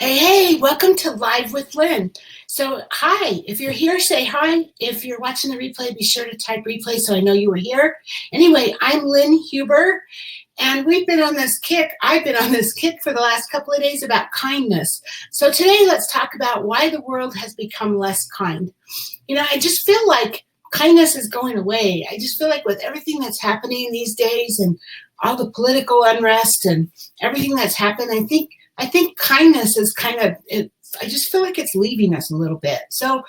Hey, welcome to Live with Lynn. So, hi, if you're here, say hi. If you're watching the replay, be sure to type replay so I know you were here. Anyway, I'm Lynn Huber, and we've been on this kick. I've been on this kick for the last couple of days about kindness. So today, let's talk about why the world has become less kind. I just feel like kindness is going away. I just feel like with everything that's happening these days and all the political unrest and everything that's happened, I think kindness is I just feel like it's leaving us a little bit. So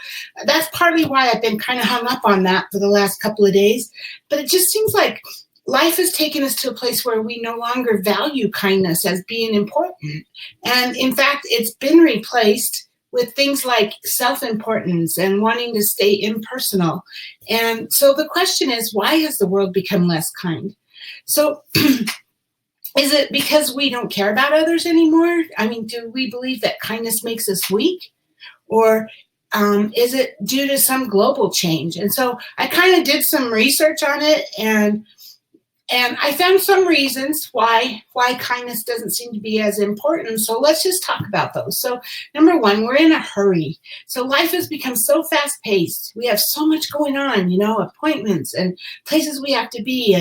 that's partly why I've been kind of hung up on that for the last couple of days. But it just seems like life has taken us to a place where we no longer value kindness as being important. And in fact, it's been replaced with things like self-importance and wanting to stay impersonal. And so the question is, why has the world become less kind? So is it because we don't care about others anymore? I mean, do we believe that kindness makes us weak? Or is it due to some global change? And so I kind of did some research on it, and I found some reasons why kindness doesn't seem to be as important. So let's just talk about those. So number one, we're in a hurry. So life has become so fast paced. We have so much going on, appointments and places we have to be.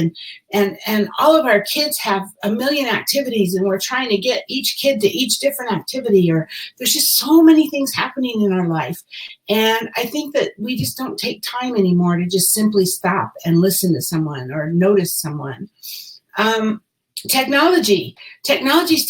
And all of our kids have a million activities, and we're trying to get each kid to each different activity, or there's just so many things happening in our life. And I think that we just don't take time anymore to just simply stop and listen to someone or notice someone. Technology's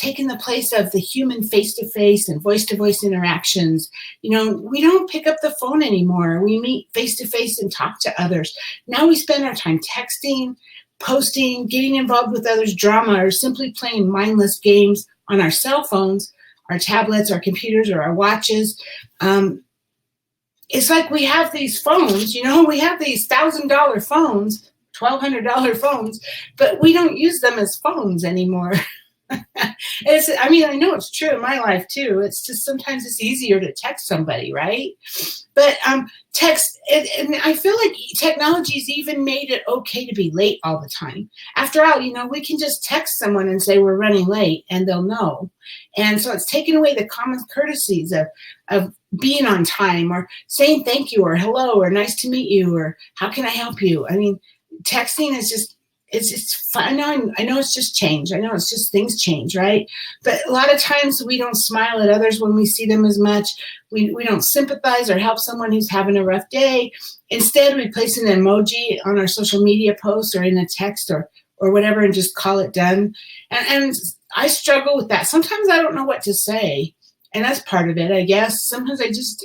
taken the place of the human face-to-face and voice-to-voice interactions. We don't pick up the phone anymore. We meet face-to-face and talk to others. Now we spend our time texting, posting, getting involved with others' drama, or simply playing mindless games on our cell phones, our tablets, our computers, or our watches. It's like we have these phones, we have these $1,000 phones, $1,200 phones, but we don't use them as phones anymore. I know it's true in my life too. It's just sometimes it's easier to text somebody, right? But and I feel like technology's even made it okay to be late all the time. After all, we can just text someone and say we're running late, and they'll know. And so it's taken away the common courtesies of being on time, or saying thank you, or hello, or nice to meet you, or how can I help you? I mean, texting is just, it's fun. I know it's just change. I know it's just things change, right? But a lot of times we don't smile at others when we see them as much. We don't sympathize or help someone who's having a rough day. Instead, we place an emoji on our social media post or in a text or whatever, and just call it done. And I struggle with that. Sometimes I don't know what to say. And that's part of it, I guess. Sometimes I just,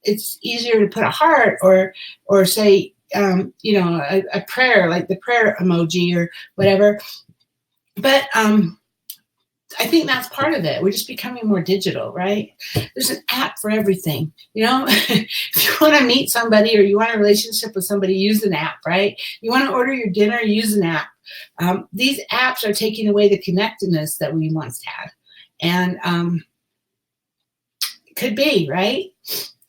it's easier to put a heart or say, a prayer, like the prayer emoji or whatever. But I think that's part of it. We're just becoming more digital, right? There's an app for everything. If you want to meet somebody or you want a relationship with somebody, use an app, right? You want to order your dinner, use an app. These apps are taking away the connectedness that we once had. And could be, right?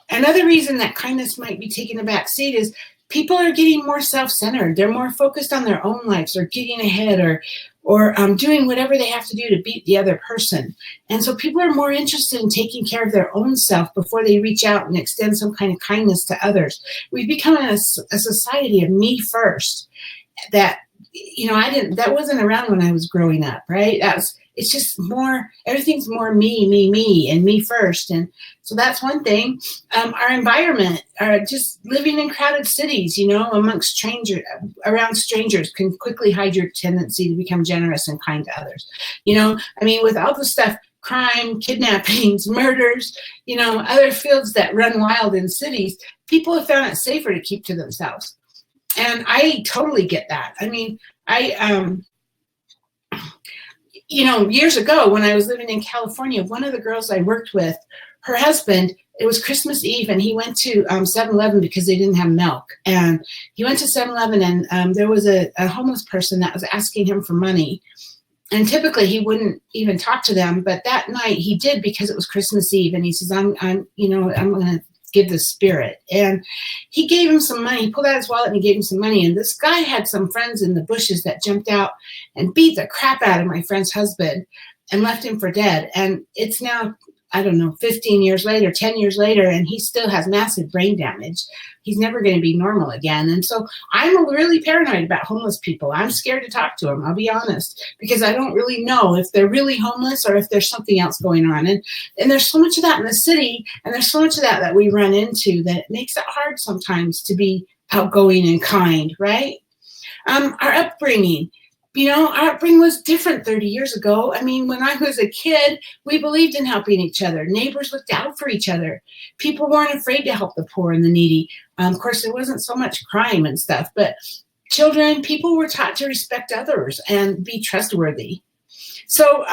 Another reason that kindness might be taking a back seat is people are getting more self-centered. They're more focused on their own lives, or getting ahead, or doing whatever they have to do to beat the other person. And so people are more interested in taking care of their own self before they reach out and extend some kind of kindness to others. We've become a society of me first. That that wasn't around when I was growing up, right? It's just more, everything's more me, and me first. And so that's one thing. Our environment, just living in crowded cities, amongst around strangers, can quickly hide your tendency to become generous and kind to others. With all the stuff, crime, kidnappings, murders, other fields that run wild in cities, people have found it safer to keep to themselves. And I totally get that. Years ago when I was living in California, one of the girls I worked with, her husband, it was Christmas Eve, and he went to 7-Eleven because they didn't have milk. And he went to 7-Eleven, and there was a homeless person that was asking him for money. And typically he wouldn't even talk to them, but that night he did because it was Christmas Eve. And he says, I'm going to give the spirit. And he gave him some money. He pulled out his wallet and he gave him some money. And this guy had some friends in the bushes that jumped out and beat the crap out of my friend's husband and left him for dead. And it's now I don't know, 15 years later, 10 years later, and he still has massive brain damage. He's never going to be normal again. And so I'm really paranoid about homeless people. I'm scared to talk to them, I'll be honest, because I don't really know if they're really homeless or if there's something else going on. And there's so much of that in the city, and there's so much of that we run into that it makes it hard sometimes to be outgoing and kind, right? Our upbringing. Our upbringing was different 30 years ago. I mean, when I was a kid, we believed in helping each other. Neighbors looked out for each other. People weren't afraid to help the poor and the needy. Of course, there wasn't so much crime and stuff, but people were taught to respect others and be trustworthy. So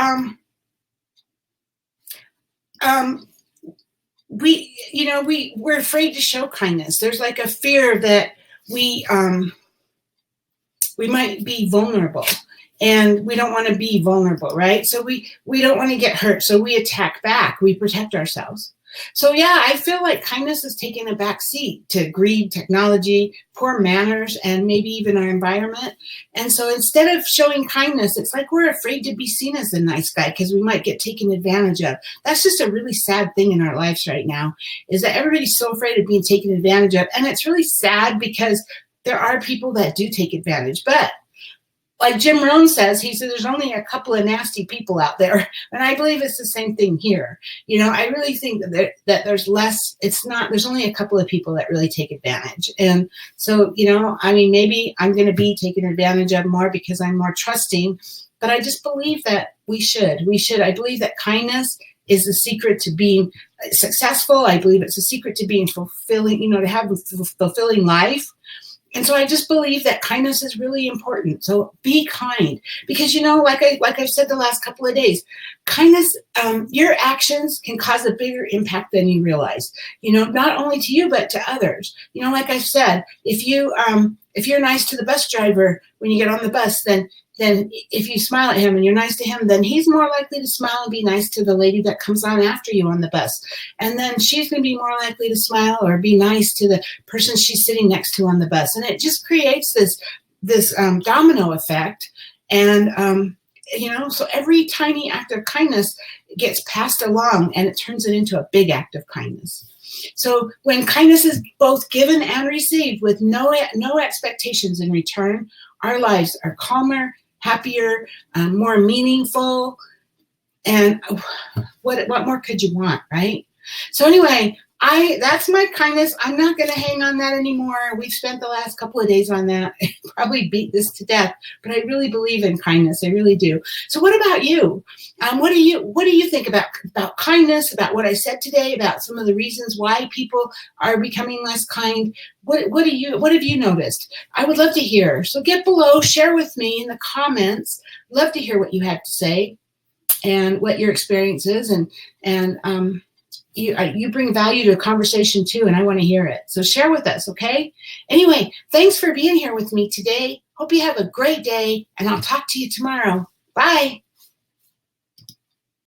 we're afraid to show kindness. There's like a fear that we might be vulnerable, and we don't want to be vulnerable, right? So we don't want to get hurt, so we attack back. We protect ourselves. So yeah, I feel like kindness is taking a back seat to greed, technology, poor manners, and maybe even our environment. And so instead of showing kindness, it's like we're afraid to be seen as a nice guy because we might get taken advantage of. That's just a really sad thing in our lives right now, is that everybody's so afraid of being taken advantage of. And it's really sad because there are people that do take advantage. But like Jim Rohn says, he said there's only a couple of nasty people out there. And I believe it's the same thing here. I really think that there's less, there's only a couple of people that really take advantage. And so, maybe I'm going to be taken advantage of more because I'm more trusting, but I just believe that we should. I believe that kindness is the secret to being successful. I believe it's the secret to being fulfilling, to have a fulfilling life. And so I just believe that kindness is really important. So be kind, because, like I've said the last couple of days, kindness, your actions can cause a bigger impact than you realize, not only to you, but to others. Like I've said, if you're nice to the bus driver when you get on the bus, then if you smile at him and you're nice to him, then he's more likely to smile and be nice to the lady that comes on after you on the bus. And then she's going to be more likely to smile or be nice to the person she's sitting next to on the bus. And it just creates this domino effect. And, so every tiny act of kindness gets passed along, and it turns it into a big act of kindness. So when kindness is both given and received with no expectations in return, our lives are calmer, happier, more meaningful, and what more could you want, right? So anyway, that's my kindness. I'm not going to hang on that anymore. We've spent the last couple of days on that. Probably beat this to death, but I really believe in kindness. I really do. So what about you? What do you think about kindness, about what I said today, about some of the reasons why people are becoming less kind? What have you noticed? I would love to hear. So get below, share with me in the comments. Love to hear what you have to say and what your experience is, and you bring value to a conversation too, and I want to hear it. So share with us, okay? Anyway, thanks for being here with me today. Hope you have a great day, and I'll talk to you tomorrow. Bye.